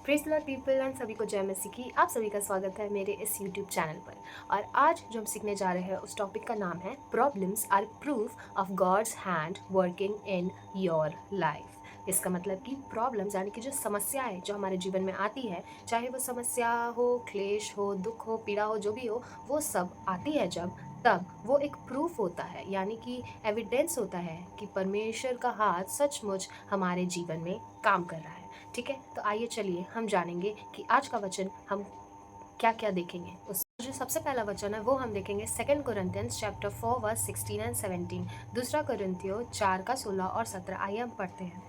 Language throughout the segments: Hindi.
Praise the Lord people and सभी को जय मसीह की। आप सभी का स्वागत है मेरे इस यूट्यूब चैनल पर। और आज जो हम सीखने जा रहे हैं उस टॉपिक का नाम है problems are proof of God's hand working in your life. इसका मतलब कि प्रॉब्लम्स यानी कि जो समस्याएं जो हमारे जीवन में आती है, चाहे वो समस्या हो, क्लेश हो, दुख हो, पीड़ा हो, जो भी हो, वो सब आती है जब तब वो एक प्रूफ होता है, यानी कि एविडेंस होता है कि परमेश्वर का हाथ सचमुच हमारे जीवन में काम कर रहा है। ठीक है, तो आइए चलिए हम जानेंगे कि आज का वचन हम क्या क्या देखेंगे। उस जो सबसे पहला वचन है वो हम देखेंगे 2 कोरिन्थियंस चैप्टर 4 वर्स 16 एंड 17। दूसरा कोरिन्थियों 4 का 16 और 17। आइए हम पढ़ते हैं।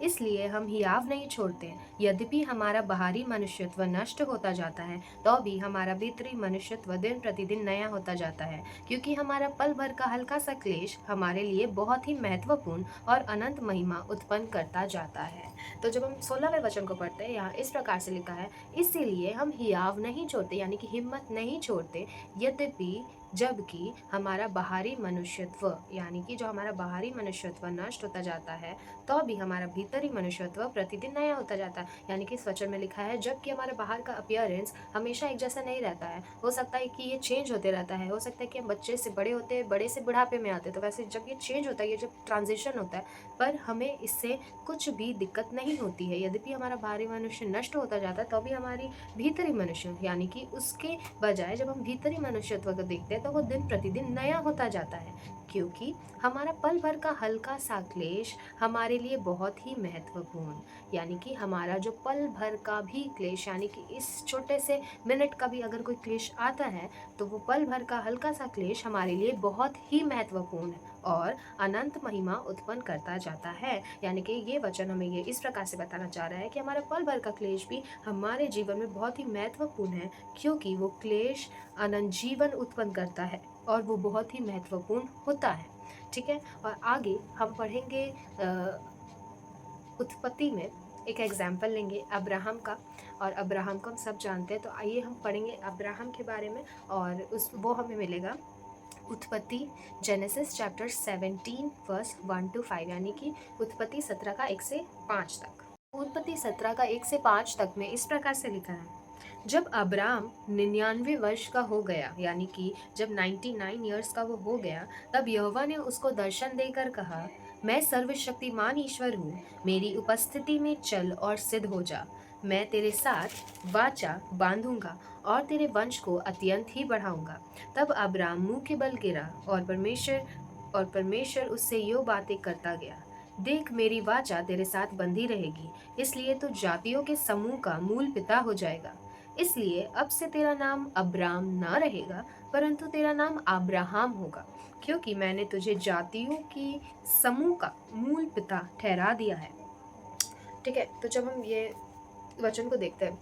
इसलिए हम हियाव नहीं छोड़ते, यद्यपि हमारा बाहरी मनुष्यत्व नष्ट होता जाता है, तो भी हमारा भीतरी मनुष्यत्व दिन प्रतिदिन नया होता जाता है, क्योंकि हमारा पल भर का हल्का सा क्लेश हमारे लिए बहुत ही महत्वपूर्ण और अनंत महिमा उत्पन्न करता जाता है। तो जब हम 16वें वचन को पढ़ते हैं, यहाँ इस प्रकार से लिखा है, इसीलिए हम हियाव नहीं छोड़ते, यानी कि हिम्मत नहीं छोड़ते, यद्यपि जबकि हमारा बाहरी मनुष्यत्व, यानी कि जो हमारा बाहरी मनुष्यत्व नष्ट होता जाता है, तो भी हमारा भीतरी मनुष्यत्व प्रतिदिन नया होता जाता है। यानी कि इस वचन में लिखा है, जबकि हमारे बाहर का अपीयरेंस हमेशा एक जैसा नहीं रहता है, हो सकता है कि ये चेंज होते रहता है, हो सकता है कि हम बच्चे से बड़े होते हैं, बड़े से बुढ़ापे में आते हैं, तो वैसे जब ये चेंज होता है, ये जब ट्रांजिशन होता है, पर हमें इससे कुछ भी दिक्कत नहीं होती है। यद्यपि हमारा बाहरी मनुष्य नष्ट होता जाता है, तो भी हमारी भीतरी मनुष्य, यानी कि उसके बजाय जब हम भीतरी मनुष्यत्व को देखते हैं, तो वो दिन प्रतिदिन नया होता जाता है, क्योंकि हमारा पल भर का हल्का सा क्लेश हमारे लिए बहुत ही महत्वपूर्ण, यानी कि हमारा जो पल भर का भी क्लेश, यानी कि इस छोटे से मिनट का भी अगर कोई क्लेश आता है, तो वो पल भर का हल्का सा क्लेश हमारे लिए बहुत ही महत्वपूर्ण और अनंत महिमा उत्पन्न करता जाता है। यानी कि ये वचन हमें ये इस प्रकार से बताना चाह रहा है कि हमारा पल भर का क्लेश भी हमारे जीवन में बहुत ही महत्वपूर्ण है, क्योंकि वो क्लेश अनंत जीवन उत्पन्न करता है और वो बहुत ही महत्वपूर्ण होता है। ठीक है, और आगे हम पढ़ेंगे उत्पत्ति में एक एग्जाम्पल लेंगे अब्राहम का, और अब्राहम को हम सब जानते हैं, तो आइए हम पढ़ेंगे अब्राहम के बारे में, और उस वो हमें मिलेगा उत्पत्ति जेनेसिस चैप्टर 17 वर्स 1 to 5, यानी कि उत्पत्ति 17 का 1 से 5 तक। उत्पत्ति 17 का 1 से 5 तक में इस प्रकार से लिखा है, जब अब्राम 99 वर्ष का हो गया, यानी कि जब 99 ईयर्स का वो हो गया, तब यहोवा ने उसको दर्शन देकर कहा, मैं सर्वशक्तिमान ईश्वर हूँ, मेरी उपस्थिति में चल और सिद्ध हो जा। मैं तेरे साथ वाचा बांधूंगा और तेरे वंश को अत्यंत ही बढ़ाऊंगा। तब अब्राम मुंह के बल गिरा और परमेश्वर उससे यो बातें करता गया, देख मेरी वाचा तेरे साथ बंधी रहेगी, इसलिए तू जातियों के समूह का मूल पिता हो जाएगा। इसलिए अब से तेरा नाम अब्राम ना रहेगा, परंतु तेरा नाम अब्राहम होगा, क्योंकि मैंने तुझे जातियों की समूह का मूल पिता ठहरा दिया है। ठीक है, तो जब हम ये वचन को देखते हैं,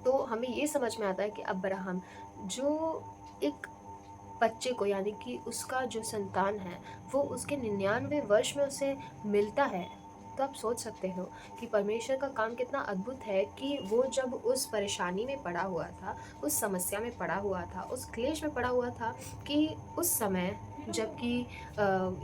तो हमें ये समझ में आता है कि अब्राहम जो एक बच्चे को, यानी कि उसका जो संतान है, वो उसके 99 वर्ष में उसे मिलता है, तो आप सोच सकते हो कि परमेश्वर का काम कितना अद्भुत है कि वो जब उस परेशानी में पड़ा हुआ था, उस समस्या में पड़ा हुआ था, उस क्लेश में पड़ा हुआ था, कि उस समय जबकि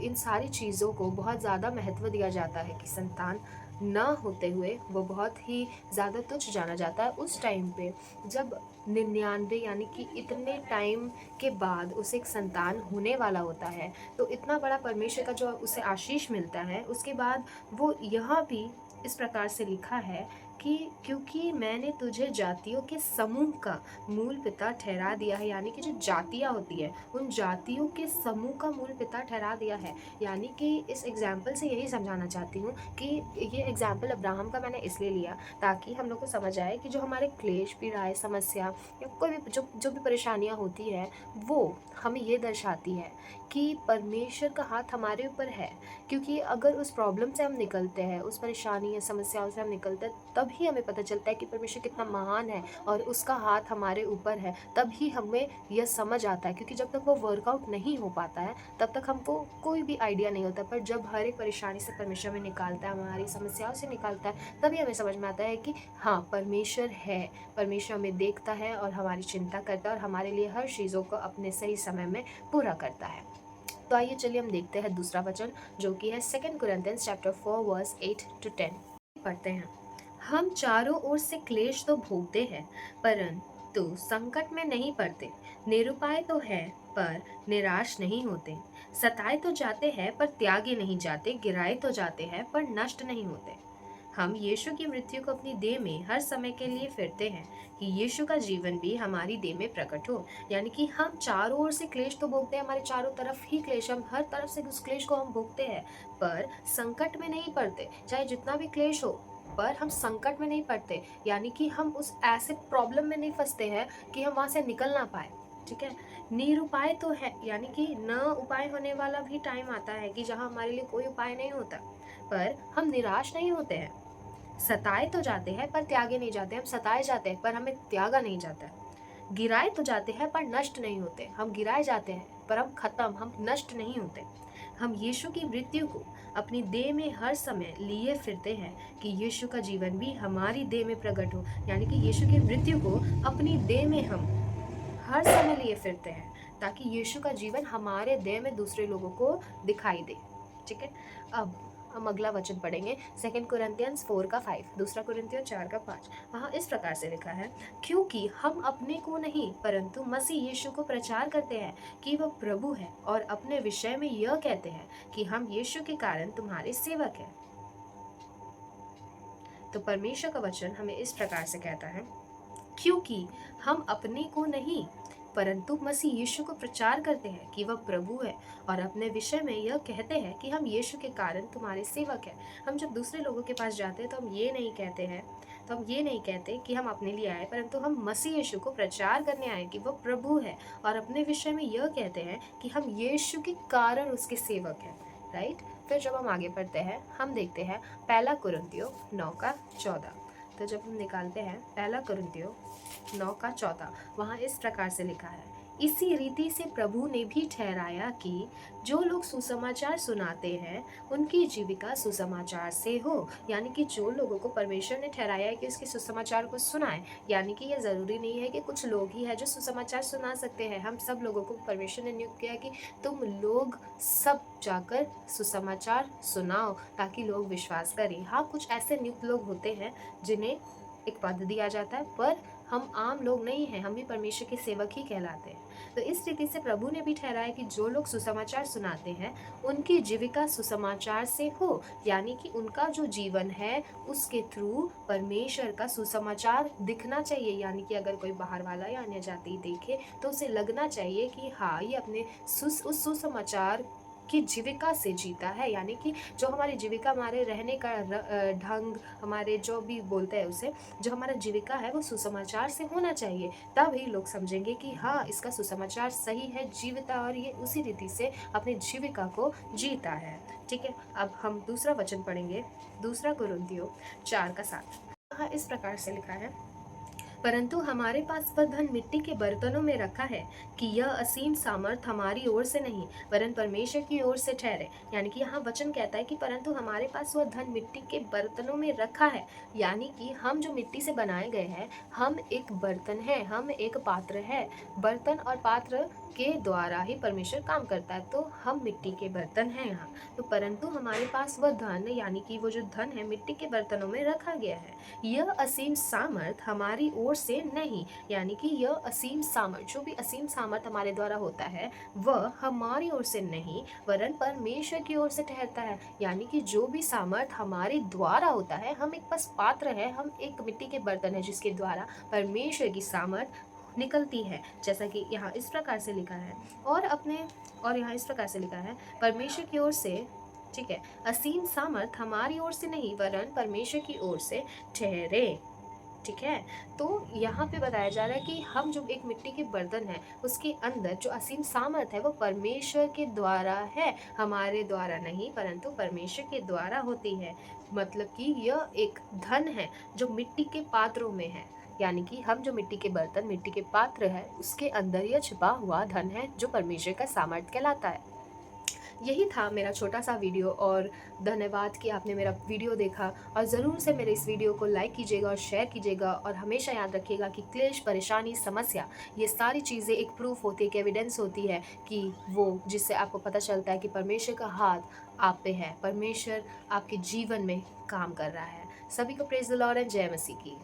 इन सारी चीज़ों को बहुत ज़्यादा महत्व दिया जाता है, कि संतान ना होते हुए वो बहुत ही ज़्यादा तुच्छ जाना जाता है, उस टाइम पे जब 99, यानी कि इतने टाइम के बाद उसे एक संतान होने वाला होता है, तो इतना बड़ा परमेश्वर का जो उसे आशीष मिलता है, उसके बाद वो यहाँ भी इस प्रकार से लिखा है कि क्योंकि मैंने तुझे जातियों के समूह का मूल पिता ठहरा दिया है, यानी कि जो जातियाँ होती है, उन जातियों के समूह का मूल पिता ठहरा दिया है। यानी कि इस एग्जाम्पल से यही समझाना चाहती हूँ कि ये एग्जाम्पल अब्राहम का मैंने इसलिए लिया ताकि हम लोग को समझ आए कि जो हमारे क्लेश, पीड़ाएँ, समस्या या कोई भी जो भी परेशानियाँ होती है, वो हमें ये दर्शाती है कि परमेश्वर का हाथ हमारे ऊपर है। क्योंकि अगर उस प्रॉब्लम से हम निकलते हैं, उस परेशानी या समस्याओं से हम निकलते हैं, तभी हमें पता चलता है कि परमेश्वर कितना महान है और उसका हाथ हमारे ऊपर है। तभी हमें यह समझ आता है, क्योंकि जब तक वो वर्कआउट नहीं हो पाता है, तब तक हमको कोई भी आइडिया नहीं होता। पर जब हर एक परेशानी से परमेश्वर हमें निकालता है, हमारी समस्याओं से निकालता है, तभी हमें समझ में आता है कि हाँ, परमेश्वर है, परमेश्वर हमें देखता है और हमारी चिंता करता है और हमारे लिए हर चीज़ों को अपने सही समय में पूरा करता है। तो आइए चलिए हम देखते हैं दूसरा वचन, जो कि है 2 कोरिन्थियंस चैप्टर 4 वर्स 8 to 10। पढ़ते हैं, हम चारों ओर से क्लेश तो भोगते हैं, परंतु संकट में नहीं पड़ते। निरुपाय तो है, पर निराश नहीं होते। सताए तो जाते हैं, पर त्यागे नहीं जाते। गिराए तो जाते हैं, पर नष्ट नहीं होते। हम यीशु की मृत्यु को अपनी देह में हर समय के लिए फिरते हैं, कि यीशु का जीवन भी हमारी देह में प्रकट हो। यानी कि हम चारों ओर से क्लेश तो भोगते हैं, हमारे चारों तरफ ही क्लेश, हम हर तरफ से उस क्लेश को हम भोगते हैं, पर संकट में नहीं पड़ते। चाहे जितना भी क्लेश हो, पर हम संकट में नहीं पड़ते। यानी कि हम उस ऐसे प्रॉब्लम में नहीं फंसते हैं कि हम वहां से निकल ना पाए। ठीक है। निरुपाय तो है, यानी कि न उपाय होने वाला भी टाइम आता है कि जहाँ हमारे लिए कोई उपाय नहीं होता, पर हम निराश नहीं होते हैं। सताए तो जाते हैं, पर त्यागे नहीं जाते। हम सताए जाते हैं, पर हमें त्यागा नहीं जाता है। गिराए तो जाते हैं, पर नष्ट नहीं होते। हम गिराए जाते हैं, पर हम नष्ट नहीं होते। हम यीशु की मृत्यु को अपनी देह में हर समय लिए फिरते हैं, कि यीशु का जीवन भी हमारी देह में प्रकट हो। यानी कि यीशु की मृत्यु को अपनी देह में हम हर समय लिए फिरते हैं, ताकि यीशु का जीवन हमारे देह में दूसरे लोगों को दिखाई दे। ठीक है। अब हम अगला वचन पढ़ेंगे, 2 कुरिन्थियंस 4:5, 2 कुरिन्थियों 4:5। वहाँ इस प्रकार से लिखा है, क्योंकि हम अपने को नहीं, परंतु मसीह यीशु को प्रचार करते हैं कि वह प्रभु है, और अपने विषय में यह कहते हैं कि हम यीशु के कारण तुम्हारे सेवक हैं। तो परमेश्वर का वचन हमें इस प्रकार से कहता है, क्योंकि हम अपने को नहीं, परंतु मसीह यीशु को प्रचार करते हैं कि वह प्रभु है, और अपने विषय में यह कहते हैं कि हम यीशु के कारण तुम्हारे सेवक हैं। हम जब दूसरे लोगों के पास जाते हैं, तो हम ये नहीं कहते हैं, तो हम ये नहीं कहते कि हम अपने लिए आए, परंतु हम मसीह यीशु को प्रचार करने आए कि वह प्रभु है, और अपने विषय में यह कहते हैं कि हम यीशु के कारण उसके सेवक हैं। राइट। फिर जब हम आगे बढ़ते हैं, हम देखते हैं 1 कुरिन्थियों 9:14। तो जब हम निकालते हैं 1 कुरिन्थियों 9:14, वहाँ इस प्रकार से लिखा है, इसी रीति से प्रभु ने भी ठहराया कि जो लोग सुसमाचार सुनाते हैं, उनकी जीविका सुसमाचार से हो। यानी कि जो लोगों को परमेश्वर ने ठहराया है कि उसके सुसमाचार को सुनाए, यानी कि यह ज़रूरी नहीं है कि कुछ लोग ही हैं जो सुसमाचार सुना सकते हैं। हम सब लोगों को परमेश्वर ने नियुक्त किया है कि तुम लोग सब जाकर सुसमाचार सुनाओ, ताकि लोग विश्वास करें। हाँ, कुछ ऐसे नियुक्त लोग होते हैं जिन्हें एक पद दिया जाता है, पर हम आम लोग नहीं हैं, हम भी परमेश्वर के सेवक ही कहलाते हैं। तो इस रीति से प्रभु ने भी ठहराया कि जो लोग सुसमाचार सुनाते हैं, उनकी जीविका सुसमाचार से हो। यानी कि उनका जो जीवन है, उसके थ्रू परमेश्वर का सुसमाचार दिखना चाहिए। यानी कि अगर कोई बाहर वाला या अन्य जाति देखे, तो उसे लगना चाहिए कि हाँ, ये अपने उस सुसमाचार की जीविका से जीता है। यानी कि जो हमारी जीविका, हमारे रहने का ढंग, हमारे जो भी बोलते हैं उसे, जो हमारा जीविका है वो सुसमाचार से होना चाहिए। तब ही लोग समझेंगे कि हाँ, इसका सुसमाचार सही है, जीविता, और ये उसी रीति से अपनी जीविका को जीता है। ठीक है। अब हम दूसरा वचन पढ़ेंगे, 2 कुरिन्थियों 4:7। हाँ, इस प्रकार से लिखा है, परंतु हमारे पास वह धन मिट्टी के बर्तनों में रखा है, कि यह असीम सामर्थ हमारी ओर से नहीं, वरन परमेश्वर की ओर से ठहरे। यानी कि यहाँ वचन कहता है कि परंतु हमारे पास वह धन मिट्टी के बर्तनों में रखा है। यानी कि हम जो मिट्टी से बनाए गए हैं, हम एक बर्तन है, हम एक पात्र है। बर्तन और पात्र के द्वारा ही परमेश्वर काम करता है, तो हम मिट्टी के बर्तन हैं यहाँ। तो परंतु हमारे पास वह धन, यानी कि वो जो धन है, मिट्टी के बर्तनों में रखा गया है। यह असीम सामर्थ हमारी ओर से नहीं, यानी कि यह असीम सामर्थ, जो भी असीम सामर्थ हमारे द्वारा होता है, वह हमारी ओर से नहीं, वरन परमेश्वर की ओर से ठहरता है। यानी कि जो भी सामर्थ हमारे द्वारा होता है, हम एक बस पात्र है, हम एक मिट्टी के बर्तन है, जिसके द्वारा परमेश्वर की सामर्थ निकलती है। जैसा कि यहाँ इस प्रकार से लिखा है, और यहाँ इस प्रकार से लिखा है, परमेश्वर की ओर से, ठीक है, असीम सामर्थ हमारी ओर से नहीं, वरन परमेश्वर की ओर से ठहरे। ठीक है। तो यहाँ पे बताया जा रहा है कि हम जो एक मिट्टी के बर्तन है, उसके अंदर जो असीम सामर्थ है, वो परमेश्वर के द्वारा है, हमारे द्वारा नहीं, परंतु परमेश्वर के द्वारा होती है। मतलब कि यह एक धन है जो मिट्टी के पात्रों में है। यानी कि हम जो मिट्टी के बर्तन, मिट्टी के पात्र है, उसके अंदर यह छिपा हुआ धन है, जो परमेश्वर का सामर्थ कहलाता है। यही था मेरा छोटा सा वीडियो, और धन्यवाद कि आपने मेरा वीडियो देखा। और ज़रूर से मेरे इस वीडियो को लाइक कीजिएगा और शेयर कीजिएगा, और हमेशा याद रखिएगा कि क्लेश, परेशानी, समस्या, ये सारी चीज़ें एक प्रूफ होती है, एक एविडेंस होती है, कि वो जिससे आपको पता चलता है कि परमेश्वर का हाथ आप पे है, परमेश्वर आपके जीवन में काम कर रहा है। सभी को प्रेज द लॉर्ड एंड जय मसीह की।